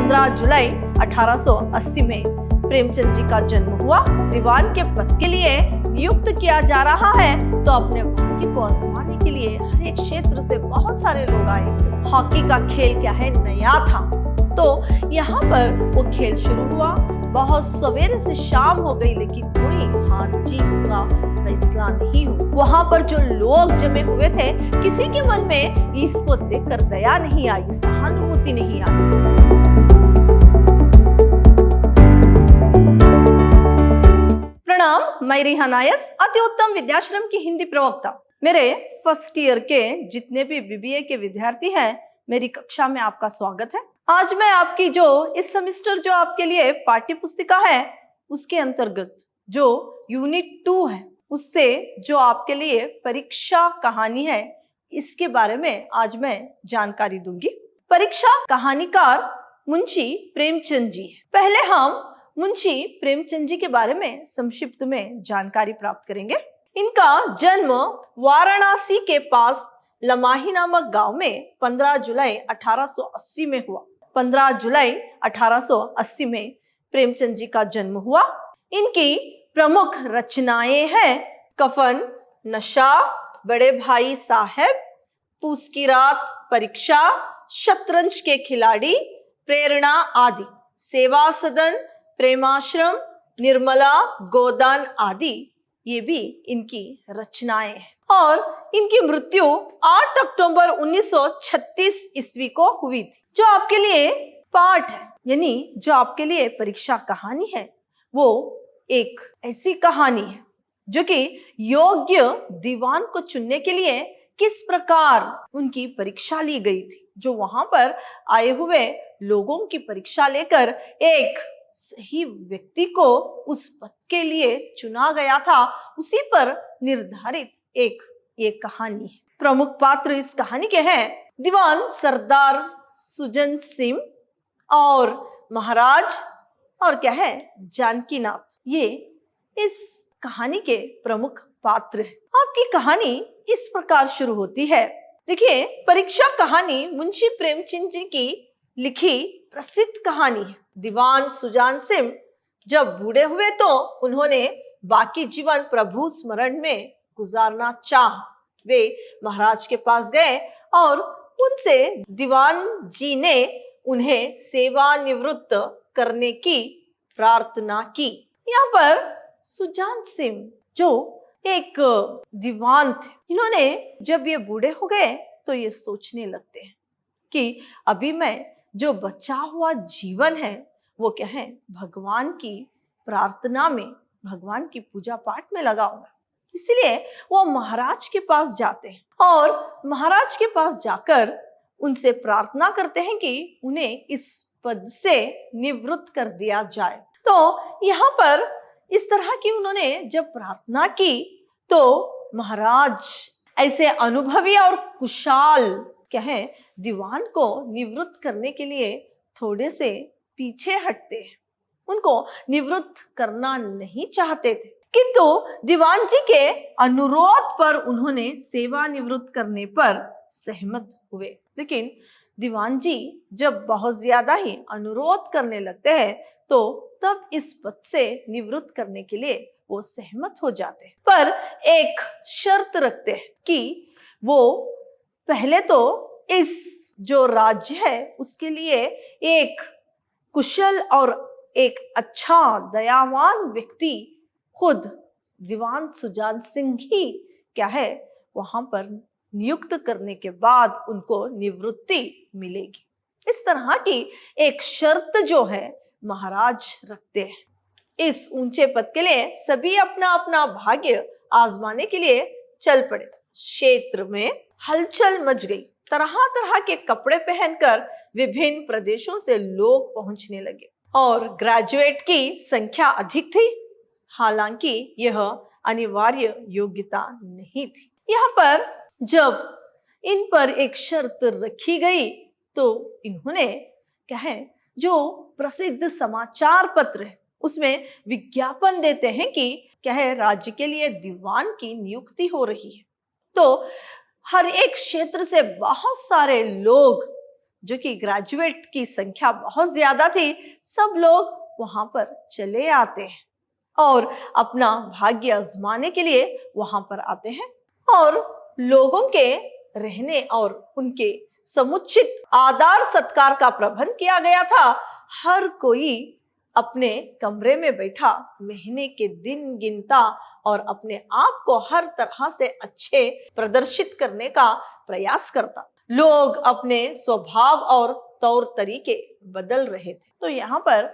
15 जुलाई 1880 में प्रेमचंद जी का जन्म हुआ। दीवान के पद के लिए नियुक्त किया जा रहा है तो अपने भाग्य को आजमाने के लिए हर एक क्षेत्र से बहुत सारे लोग आए। हॉकी का खेल क्या है, नया था, तो यहाँ पर वो खेल शुरू हुआ। बहुत सवेरे से शाम हो गई लेकिन कोई हार जीत का फैसला नहीं हुआ। वहां पर जो लोग जमे हुए थे, किसी के मन में इसको देखकर दया नहीं आई, सहानुभूति नहीं आई। प्रणाम, मैं रिहा नायस, अति उत्तम विद्याश्रम की हिंदी प्रवक्ता। मेरे फर्स्ट ईयर के जितने भी बीबीए के विद्यार्थी हैं, मेरी कक्षा में आपका स्वागत है। आज मैं आपकी जो इस सेमेस्टर जो आपके लिए पाठ्य पुस्तिका है, उसके अंतर्गत जो यूनिट 2 है, उससे जो आपके लिए परीक्षा कहानी है, इसके बारे में आज मैं जानकारी दूंगी। परीक्षा कहानीकार मुंशी प्रेमचंद जी है। पहले हम मुंशी प्रेमचंद जी के बारे में संक्षिप्त में जानकारी प्राप्त करेंगे। इनका जन्म वाराणसी के पास लमाही नामक गांव में 15 जुलाई 1880 में हुआ। 15 जुलाई 1880 में प्रेमचंद जी का जन्म हुआ। इनकी प्रमुख रचनाएं हैं कफन, नशा, बड़े भाई साहब, पूस की रात, परीक्षा, शतरंज के खिलाड़ी, प्रेरणा आदि, सेवा सदन, प्रेमाश्रम, निर्मला, गोदान आदि ये भी इनकी रचनाएं हैं। और इनकी मृत्यु 8 अक्टूबर 1936 ईस्वी को हुई थी। जो आपके लिए पाठ है, यानी जो आपके लिए परीक्षा कहानी है, वो एक ऐसी कहानी है जो कि योग्य दीवान को चुनने के लिए किस प्रकार उनकी परीक्षा ली गई थी। जो वहां पर आए हुए लोगों की परीक्षा लेकर एक सही व्यक्ति को उस पद के लिए चुना गया था, उसी पर निर्धारित एक ये कहानी है। प्रमुख पात्र इस कहानी के हैं दीवान सरदार सुजन सिंह और महाराज और क्या है जानकीनाथ। ये इस कहानी के प्रमुख पात्र हैं। आपकी कहानी इस प्रकार शुरू होती है। देखिए, परीक्षा कहानी मुंशी प्रेमचंद जी की लिखी प्रसिद्ध कहानी है। दीवान सुजान सिंह जब बूढ़े हुए तो उन्होंने बाकी जीवन प्रभु स्मरण में गुजारना चाहा। वे महाराज के पास गए और उनसे दीवान जी ने उन्हें सेवानिवृत्त करने की प्रार्थना की। यहाँ पर सुजान सिंह जो एक दीवान थे, इन्होंने जब ये बूढ़े हो गए तो ये सोचने लगते हैं कि अभी मैं जो बचा हुआ जीवन है वो क्या है, भगवान की प्रार्थना में, भगवान की पूजा पाठ में लगाऊंगा। इसलिए वो महाराज के पास जाते हैं और महाराज के पास जाकर उनसे प्रार्थना करते हैं कि उन्हें इस पद से निवृत्त कर दिया जाए। तो यहाँ पर इस तरह की उन्होंने जब प्रार्थना की तो महाराज ऐसे अनुभवी और कुशाल क्या है दीवान को निवृत्त करने के लिए थोड़े से पीछे हटते हैं। उनको निवृत्त करना नहीं चाहते थे, किंतु दीवान जी के अनुरोध पर उन्होंने सेवा निवृत्त करने पर सहमत हुए। लेकिन दीवान जी जब बहुत ज्यादा ही अनुरोध करने लगते हैं तो तब इस पद से निवृत्त करने के लिए वो सहमत हो जाते हैं, पर एक शर्त रखते हैं कि वो पहले तो इस जो राज्य है उसके लिए एक कुशल और एक अच्छा दयावान व्यक्ति खुद दीवान सुजान सिंह ही क्या है वहां पर नियुक्त करने के बाद उनको निवृत्ति मिलेगी। इस तरह की एक शर्त जो है महाराज रखते हैं। इस ऊंचे पद के लिए सभी अपना अपना भाग्य आजमाने के लिए चल पड़े। क्षेत्र में हलचल मच गई। तरह तरह के कपड़े पहनकर विभिन्न प्रदेशों से लोग पहुंचने लगे और ग्रेजुएट की संख्या अधिक थी। हालांकि यह अनिवार्य योग्यता नहीं थी। यहाँ पर जब इन पर एक शर्त रखी गई तो इन्होंने क्या है जो प्रसिद्ध समाचार पत्र है उसमें विज्ञापन देते हैं कि क्या है राज्य के लिए दीवान की नियुक्ति हो रही है। तो हर एक क्षेत्र से बहुत सारे लोग जो कि ग्रेजुएट की संख्या बहुत ज्यादा थी, सब लोग वहां पर चले आते हैं और अपना भाग्य आजमाने के लिए वहां पर आते हैं। और लोगों के रहने और उनके समुचित आदर सत्कार का प्रबंध किया गया था। हर कोई अपने कमरे में बैठा महीने के दिन गिनता और अपने आप को हर तरह से अच्छे प्रदर्शित करने का प्रयास करता। लोग अपने स्वभाव और तौर तरीके बदल रहे थे। तो यहाँ पर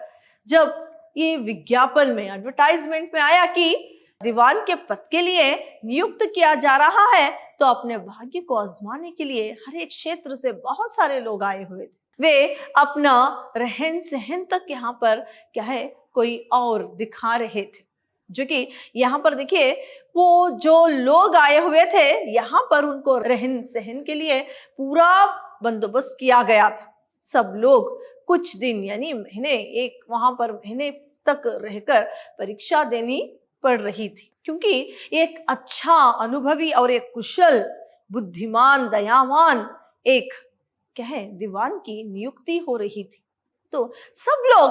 जब ये विज्ञापन में, एडवर्टाइजमेंट में आया कि दीवान के पद के लिए नियुक्त किया जा रहा है, तो अपने भाग्य को आजमाने के लिए हर एक क्षेत्र से बहुत सारे लोग आए हुए थे। वे अपना रहन सहन तक यहाँ पर क्या है कोई और दिखा रहे थे, जो कि यहाँ पर देखिए वो जो लोग आए हुए थे यहाँ पर उनको रहन सहन के लिए पूरा बंदोबस्त किया गया था। सब लोग कुछ दिन यानी महीने, एक वहां पर महीने तक रहकर परीक्षा देनी पड़ रही थी, क्योंकि एक अच्छा अनुभवी और एक कुशल, बुद्धिमान, दयावान एक क्या है दीवान की नियुक्ति हो रही थी। तो सब लोग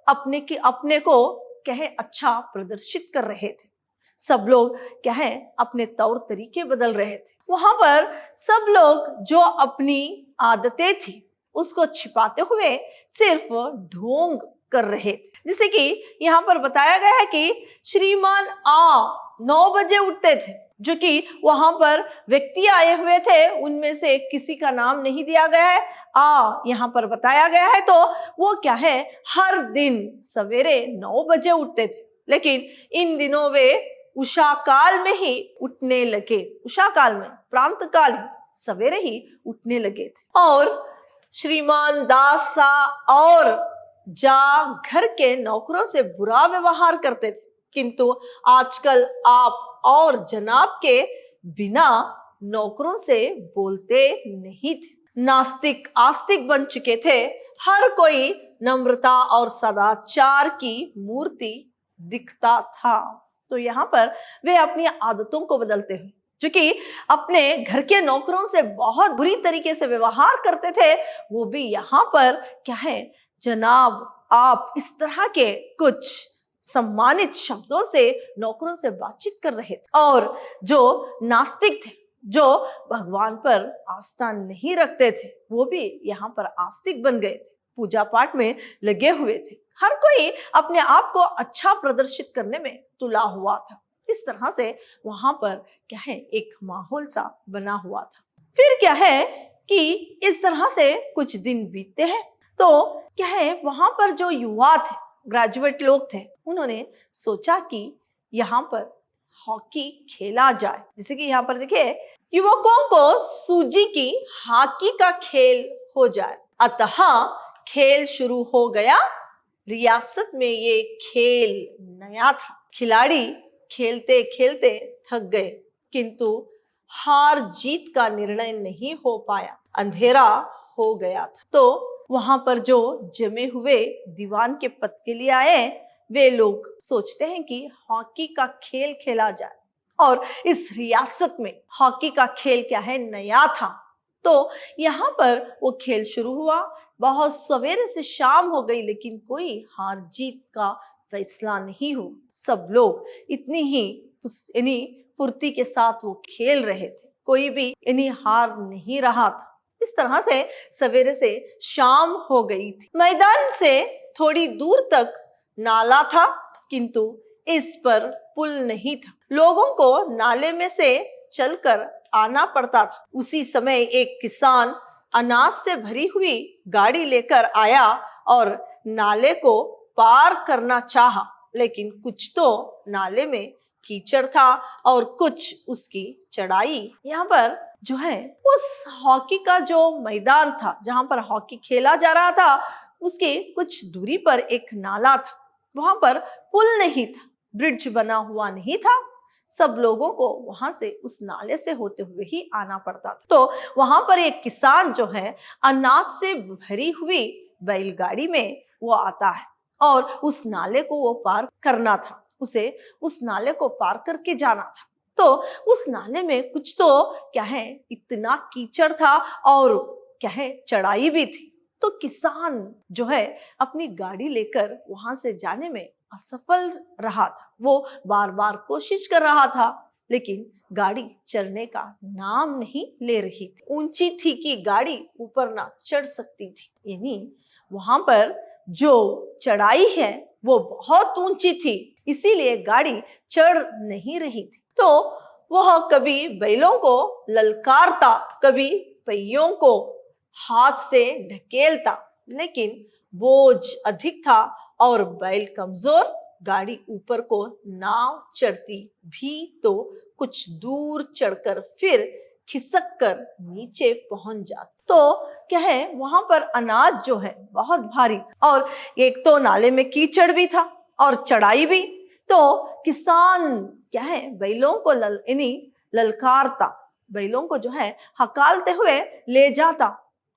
अपने को क्या है अच्छा प्रदर्शित कर रहे थे। सब लोग क्या है अपने तौर तरीके बदल रहे थे। वहां पर सब लोग जो अपनी आदतें थी उसको छिपाते हुए सिर्फ ढोंग कर रहे थे। जैसे कि यहाँ पर बताया गया है कि श्रीमान 9 बजे उठते थे, जो कि वहां पर व्यक्ति आए हुए थे उनमें से किसी का नाम नहीं दिया गया है, यहाँ पर बताया गया है। तो वो क्या है हर दिन सवेरे 9 बजे उठते थे, लेकिन इन दिनों वे उषा काल में ही उठने लगे। उषा काल में, प्रांत काल ही, सवेरे ही उठने लगे थे। और श्रीमान दासा और जा घर के नौकरों से बुरा व्यवहार करते थे, किंतु आजकल आप और जनाब के बिना नौकरों से बोलते नहीं थे। नास्तिक आस्तिक बन चुके थे। हर कोई नम्रता और सदाचार की मूर्ति दिखता था। तो यहाँ पर वे अपनी आदतों को बदलते हुए, जो कि अपने घर के नौकरों से बहुत बुरी तरीके से व्यवहार करते थे, वो भी यहाँ पर क्या है जनाब आप, इस तरह के कुछ सम्मानित शब्दों से नौकरों से बातचीत कर रहे थे। और जो नास्तिक थे, जो भगवान पर आस्था नहीं रखते थे, वो भी यहाँ पर आस्तिक बन गए थे, पूजा पाठ में लगे हुए थे। हर कोई अपने आप को अच्छा प्रदर्शित करने में तुला हुआ था। इस तरह से वहां पर क्या है एक माहौल सा बना हुआ था। फिर क्या है कि इस तरह से कुछ दिन बीतते हैं, तो क्या है वहां पर जो युवा थे, ग्रेजुएट लोग थे, उन्होंने सोचा कि यहाँ पर हॉकी खेला जाए। जैसे कि यहाँ पर देखिए युवकों को सूजी की हॉकी का खेल हो जाए। अतः खेल शुरू हो गया। रियासत में ये खेल नया था। खिलाड़ी खेलते खेलते थक गए, किंतु हार जीत का निर्णय नहीं हो पाया। अंधेरा हो गया था। तो वहां पर जो जमे हुए दीवान के पद के लिए आए, वे लोग सोचते हैं कि हॉकी का खेल खेला जाए। और इस रियासत में हॉकी का खेल क्या है नया था। तो यहाँ पर वो खेल शुरू हुआ। बहुत सवेरे से शाम हो गई, लेकिन कोई हार जीत का फैसला नहीं हुआ। सब लोग इतनी ही फुर्ती के साथ वो खेल रहे थे, कोई भी इन्हीं हार नहीं रहा था। इस तरह से सवेरे से शाम हो गई थी। मैदान से थोड़ी दूर तक नाला था, किंतु इस पर पुल नहीं था। लोगों को नाले में से चलकर आना पड़ता था। उसी समय एक किसान अनाज से भरी हुई गाड़ी लेकर आया और नाले को पार करना चाहा, लेकिन कुछ तो नाले में कीचड़ था और कुछ उसकी चढ़ाई। यहाँ पर जो है उस हॉकी का जो मैदान था जहां पर हॉकी खेला जा रहा था, उसके कुछ दूरी पर एक नाला था। वहां पर पुल नहीं था, ब्रिज बना हुआ नहीं था। सब लोगों को वहां से उस नाले से होते हुए ही आना पड़ता था। तो वहां पर एक किसान जो है अनाज से भरी हुई बैलगाड़ी में वो आता है और उस नाले को वो पार करना था। उसे उस नाले को पार करके जाना था। तो उस नाले में कुछ तो क्या है इतना कीचड़ था और क्या है चढ़ाई भी थी। तो किसान जो है अपनी गाड़ी लेकर वहां से जाने में असफल रहा था। वो बार बार कोशिश कर रहा था, लेकिन गाड़ी चलने का नाम नहीं ले रही थी। ऊंची थी कि गाड़ी ऊपर ना चढ़ सकती थी, यानी वहां पर जो चढ़ाई है वो बहुत ऊंची थी, इसीलिए गाड़ी चढ़ नहीं रही थी। तो वह कभी बैलों को ललकारता, कभी पहियों को हाथ से ढकेलता, लेकिन बोझ अधिक था और बैल कमजोर। गाड़ी ऊपर को नाव चढ़ती भी तो कुछ दूर चढ़कर फिर खिसक कर नीचे पहुंच जाती। तो क्या है, वहां पर अनाज जो है बहुत भारी था और एक तो नाले में कीचड़ भी था और चढ़ाई भी। तो किसान क्या है, बैलों को ललकारता, बैलों को जो है हकालते हुए ले जाता।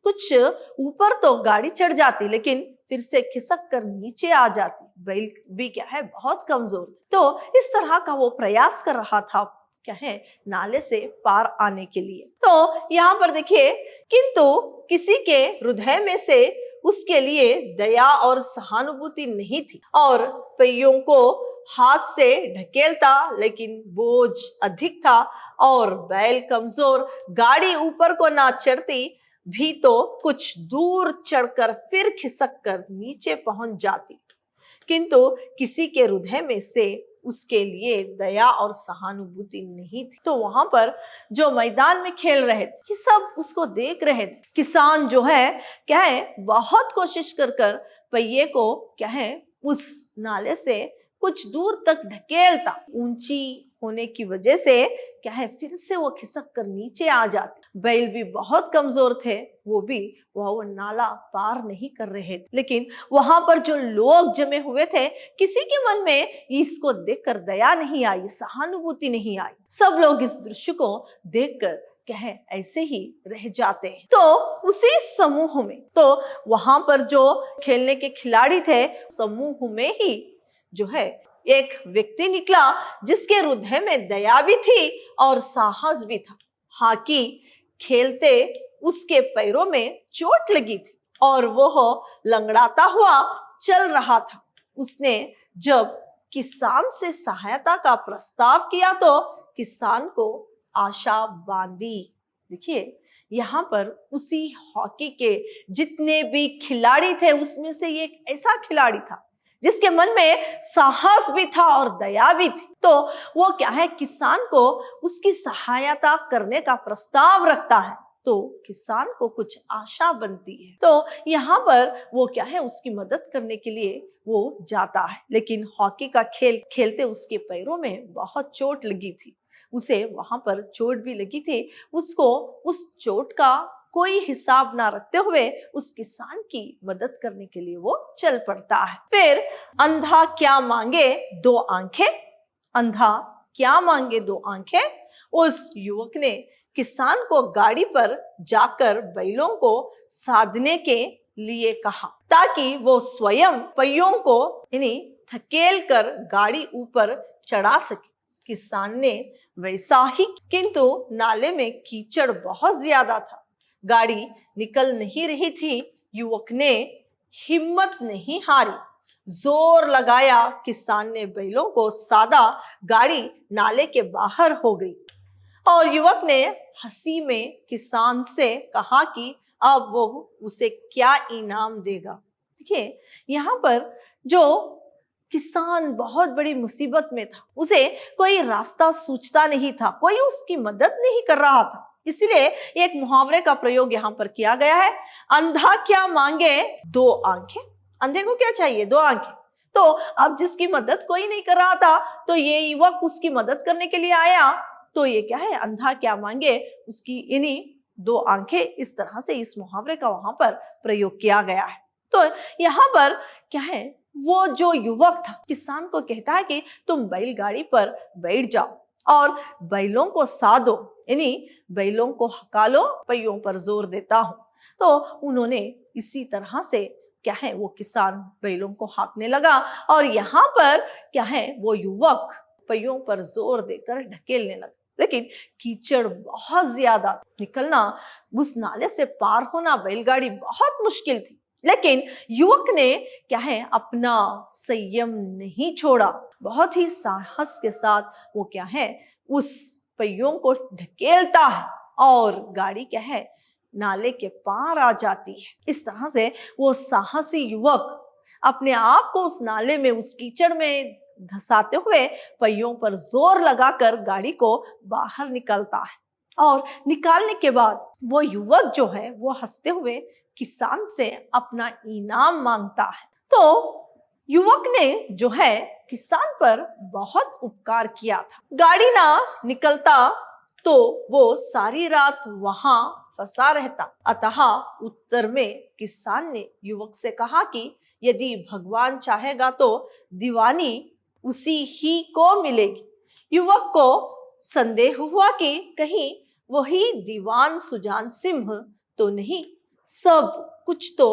कुछ ऊपर तो गाड़ी चढ़ जाती, लेकिन फिर से खिसक कर नीचे आ जाती। बैल भी क्या है बहुत कमजोर। तो इस तरह का वो प्रयास कर रहा था, क्या है, नाले से पार आने के लिए। तो यहाँ पर देखिए, किंतु किसी के हृदय में से उसके लिए दया और सहानुभूति नहीं थी और पहियों को हाथ से ढकेलता, लेकिन बोझ अधिक था और बैल कमजोर। गाड़ी ऊपर को ना चढ़ती भी तो कुछ दूर चढ़कर फिर खिसक कर नीचे पहुंच जाती। किंतु किसी के हृदय में से उसके लिए दया और सहानुभूति नहीं थी। तो वहां पर जो मैदान में खेल रहे थे, ये सब उसको देख रहे थे। किसान जो है क्या है बहुत कोशिश कर कर पहिए को क्या है उस नाले से कुछ दूर तक ढकेलता। ऊंची होने की वजह से क्या है फिर से वो खिसक कर नीचे आ जाते। बैल भी बहुत कमजोर थे, वो नाला पार नहीं कर रहे थे। लेकिन वहां पर जो लोग जमे हुए थे, किसी के मन में इसको देखकर दया नहीं आई, सहानुभूति नहीं आई। सब लोग इस दृश्य को देखकर क्या है ऐसे ही रह जाते हैं। तो उसी समूह में, तो वहां पर जो खेलने के खिलाड़ी थे, समूह में ही जो है एक व्यक्ति निकला जिसके हृदय में दया भी थी और साहस भी था। हॉकी खेलते उसके पैरों में चोट लगी थी और वह लंगड़ाता हुआ चल रहा था। उसने जब किसान से सहायता का प्रस्ताव किया तो किसान को आशा बांधी। देखिए, यहाँ पर उसी हॉकी के जितने भी खिलाड़ी थे, उसमें से एक ऐसा खिलाड़ी था जिसके मन में साहस भी था और दया भी थी। तो वो क्या है, किसान को उसकी सहायता करने का प्रस्ताव रखता है। तो किसान को कुछ आशा बनती है। तो यहाँ पर वो क्या है उसकी मदद करने के लिए वो जाता है। लेकिन हॉकी का खेल खेलते उसके पैरों में बहुत चोट लगी थी। उसे वहां पर चोट भी लगी थी। उसको उस चोट का कोई हिसाब ना रखते हुए उस किसान की मदद करने के लिए वो चल पड़ता है। फिर अंधा क्या मांगे दो आंखें, अंधा क्या मांगे दो आंखें। उस युवक ने किसान को गाड़ी पर जाकर बैलों को साधने के लिए कहा ताकि वो स्वयं पहियों को धकेल कर गाड़ी ऊपर चढ़ा सके। किसान ने वैसा ही, किंतु नाले में कीचड़ बहुत ज्यादा था, गाड़ी निकल नहीं रही थी। युवक ने हिम्मत नहीं हारी, जोर लगाया। किसान ने बैलों को साधा, गाड़ी नाले के बाहर हो गई और युवक ने हंसी में किसान से कहा कि अब वो उसे क्या इनाम देगा। देखिए, यहाँ पर जो किसान बहुत बड़ी मुसीबत में था, उसे कोई रास्ता सूझता नहीं था, कोई उसकी मदद नहीं कर रहा था। इसलिए एक मुहावरे का प्रयोग यहाँ पर किया गया है, अंधा क्या मांगे दो आंखें। अंधे को क्या चाहिए? दो आंखें। तो अब जिसकी मदद कोई नहीं कर रहा था, तो ये युवक उसकी मदद करने के लिए आया। तो ये क्या है, अंधा क्या मांगे, उसकी इन्हीं दो आंखें। इस तरह से इस मुहावरे का वहां पर प्रयोग किया गया है। तो यहाँ पर क्या है, वो जो युवक था किसान को कहता है कि तुम बैलगाड़ी पर बैठ जाओ और बैलों को साधो, बैलों को हकालो, पहियों पर जोर देता हूं। तो उन्होंने इसी तरह से क्या है, वो किसान बैलों को हाँकने लगा और यहाँ पर क्या है, वो युवक पहियों पर जोर देकर ढकेलने लगा। लेकिन कीचड़ बहुत ज्यादा, निकलना, उस नाले से पार होना बैलगाड़ी बहुत मुश्किल थी। लेकिन युवक ने क्या है अपना संयम नहीं छोड़ा, बहुत ही साहस के साथ वो क्या है उस पहियों को ढकेलता है और गाड़ी क्या है नाले के पार आ जाती है। इस तरह से वो साहसी युवक अपने आप को उस नाले में, उस कीचड़ में धंसाते हुए पहियों पर जोर लगाकर गाड़ी को बाहर निकालता है। और निकालने के बाद वो युवक जो है वो हंसते हुए किसान से अपना इनाम मांगता है। तो युवक ने जो है किसान पर बहुत उपकार किया था। गाड़ी ना निकलता तो वो सारी रात वहां फंसा रहता। अतः उत्तर में किसान ने युवक से कहा कि यदि भगवान चाहेगा तो दीवानी उसी ही को मिलेगी। युवक को संदेह हुआ कि कहीं वही दीवान सुजान सिंह तो नहीं, सब कुछ तो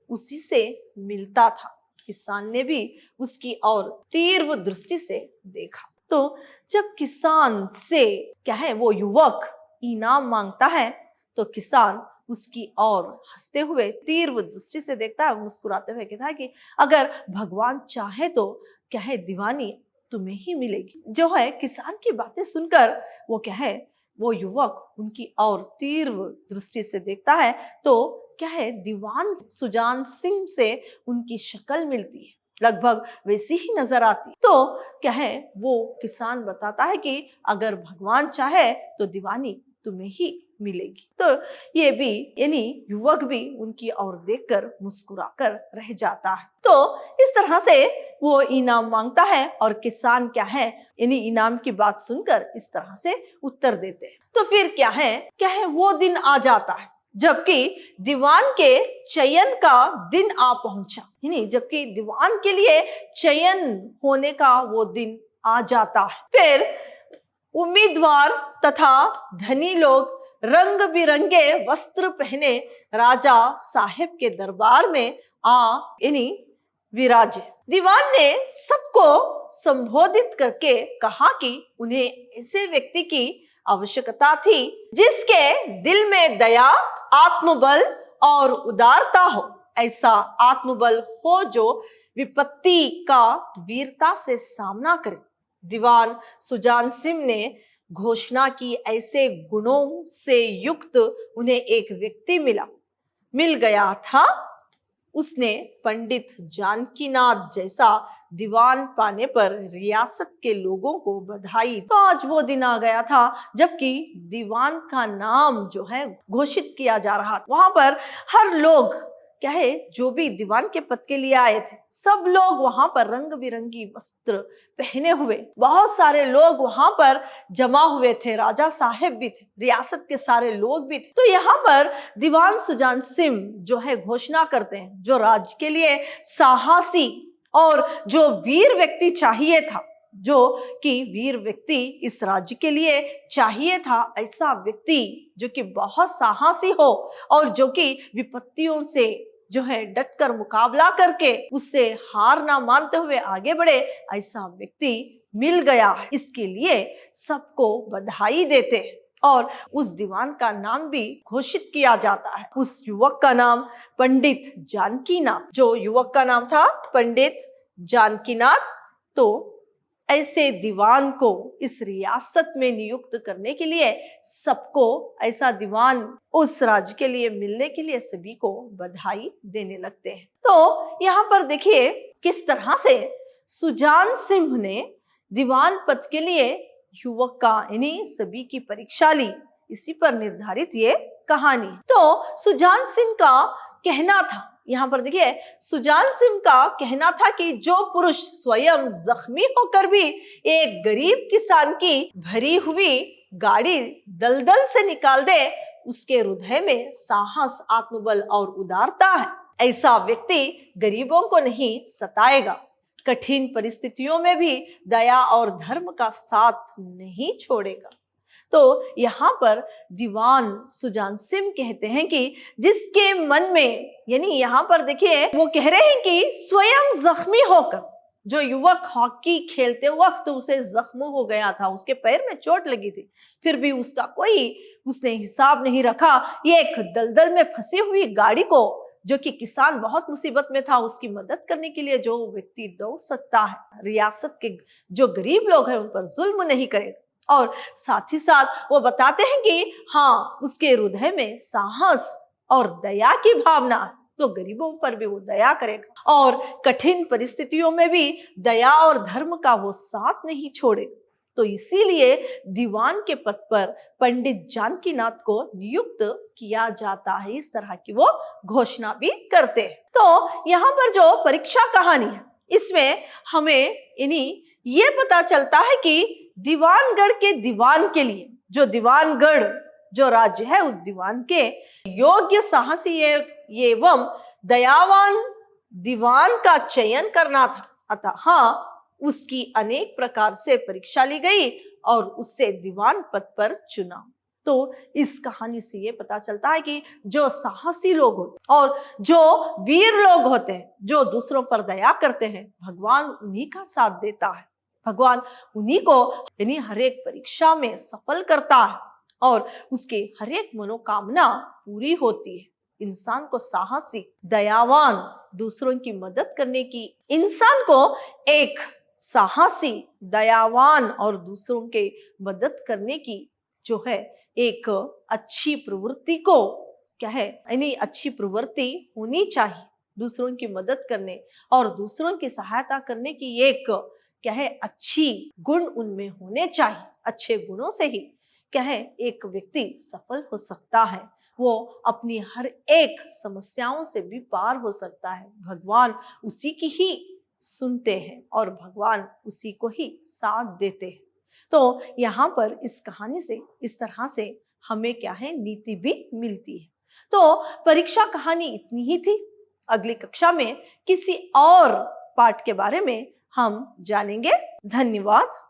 उसी से मिलता था। किसान ने भी उसकी ओर तीव्र दृष्टि से देखा। तो जब किसान से क्या है वो युवक इनाम मांगता है तो किसान उसकी ओर हंसते हुए तीव्र दृष्टि से देखता है, मुस्कुराते हुए कहता है कि अगर भगवान चाहे तो क्या है दीवानी तुम्हें ही मिलेगी। जो है किसान की बातें सुनकर वो क्या है वो युवक उनकी ओर तीव्र दृष्टि से देखता है तो क्या है दीवान सुजान सिंह से उनकी शक्ल मिलती है, लगभग वैसी ही नजर आती। तो क्या है वो किसान बताता है कि अगर भगवान चाहे तो दीवानी तुम्हें ही मिलेगी। तो ये भी यानी युवक भी उनकी ओर देखकर मुस्कुराकर रह जाता है। तो इस तरह से वो इनाम मांगता है और किसान क्या है यानी इनाम की बात सुनकर इस तरह से उत्तर देते हैं। तो फिर क्या है वो दिन आ जाता है जबकि दीवान के चयन का दिन आ पहुंचा, यानी जबकि दीवान के लिए चयन होने का वो दिन आ जाता है। फिर उम्मीदवार तथा धनी लोग रंग बिरंगे वस्त्र पहने राजा साहेब के दरबार में यानी विराजे। दीवान ने सबको संबोधित करके कहा कि उन्हें ऐसे व्यक्ति की आवश्यकता थी जिसके दिल में दया, आत्मबल और उदारता हो। ऐसा आत्मबल हो जो विपत्ति का वीरता से सामना करे। दीवान सुजान सिंह ने घोषणा की ऐसे गुणों से युक्त उन्हें एक व्यक्ति मिल गया था। उसने पंडित जानकीनाथ जैसा दीवान पाने पर रियासत के लोगों को बधाई। तो आज वो दिन आ गया था जबकि दीवान का नाम जो है घोषित किया जा रहा था। वहां पर हर लोग क्या है जो भी दीवान के पद के लिए आए थे सब लोग वहां पर रंग बिरंगी वस्त्र पहने हुए, बहुत सारे लोग वहां पर जमा हुए थे। राजा साहेब भी थे, रियासत के सारे लोग भी थे। तो यहाँ पर दीवान सुजान सिंह जो है घोषणा करते हैं जो राज्य के लिए साहसी और जो वीर व्यक्ति चाहिए था, जो कि वीर व्यक्ति इस राज्य के लिए चाहिए था, ऐसा व्यक्ति जो कि बहुत साहसी हो और जो कि विपत्तियों से जो है डटकर मुकाबला करके उससे हार ना मानते हुए आगे बढ़े, ऐसा व्यक्ति मिल गया है। इसके लिए सबको बधाई देते हैं और उस दीवान का नाम भी घोषित किया जाता है। उस युवक का नाम पंडित जानकीनाथ, जो युवक का नाम था पंडित जानकीनाथ। तो ऐसे दीवान को इस रियासत में नियुक्त करने के लिए सबको ऐसा दीवान उस राज्य के लिए मिलने के लिए सभी को बधाई देने लगते हैं। तो यहाँ पर देखिए किस तरह से सुजान सिंह ने दीवान पद के लिए युवक का यानी सभी की परीक्षा ली, इसी पर निर्धारित ये कहानी। तो सुजान सिंह का कहना था, यहाँ पर देखिए सुजान सिंह का कहना था कि जो पुरुष स्वयं जख्मी होकर भी एक गरीब किसान की भरी हुई गाड़ी दलदल से निकाल दे, उसके हृदय में साहस, आत्मबल और उदारता है। ऐसा व्यक्ति गरीबों को नहीं सताएगा, कठिन परिस्थितियों में भी दया और धर्म का साथ नहीं छोड़ेगा। तो यहाँ पर दीवान सुजान सिंह कहते हैं कि जिसके मन में, यानी यहाँ पर देखिए वो कह रहे हैं कि स्वयं जख्मी होकर जो युवक हॉकी खेलते वक्त उसे जख्म हो गया था, उसके पैर में चोट लगी थी, फिर भी उसने हिसाब नहीं रखा। ये एक दलदल में फंसी हुई गाड़ी को, जो कि किसान बहुत मुसीबत में था, उसकी मदद करने के लिए जो व्यक्ति दौड़ सकता है, रियासत के जो गरीब लोग हैं उन पर जुल्म नहीं करेगा। और साथ ही साथ वो बताते हैं कि हाँ, उसके हृदय में साहस और दया की भावना है, तो गरीबों पर भी वो दया करेगा और कठिन परिस्थितियों में भी दया और धर्म का वो साथ नहीं छोड़ेगा। तो इसीलिए दीवान के पद पर पंडित जानकीनाथ को नियुक्त किया जाता है। इस तरह की वो घोषणा भी करते हैं। तो यहाँ पर जो परीक्षा कहानी है, इसमें हमें ये पता चलता है कि दीवानगढ़ के दीवान के लिए, जो दीवानगढ़ जो राज्य है, उस दीवान के योग्य, साहसी एवं दयावान दीवान का चयन करना था। अतः हाँ, उसकी अनेक प्रकार से परीक्षा ली गई और उससे दीवान पद पर चुना। तो इस कहानी से ये पता चलता है कि जो साहसी लोग होते और जो वीर लोग होते हैं, जो दूसरों पर दया करते हैं, भगवान उन्हीं का साथ देता है। भगवान उन्हीं को हर एक परीक्षा में सफल करता है और उसके हर एक मनोकामना पूरी होती है। इंसान को साहसी, दयावान, दूसरों की मदद करने की, इंसान को एक साहसी, दयावान और दूसरों के मदद करने की जो है एक अच्छी प्रवृत्ति को अच्छी प्रवृत्ति होनी चाहिए। दूसरों की मदद करने और दूसरों की सहायता करने की एक अच्छी गुण उनमें होने चाहिए। अच्छे गुणों से ही एक व्यक्ति सफल हो सकता है, वो अपनी हर एक समस्याओं से भी पार हो सकता है। भगवान उसी की ही सुनते हैं और भगवान उसी को ही साथ देते हैं। तो यहाँ पर इस कहानी से इस तरह से हमें नीति भी मिलती है। तो परीक्षा कहानी इतनी ही थी। अगली कक्षा में किसी और पाठ के बारे में हम जानेंगे। धन्यवाद।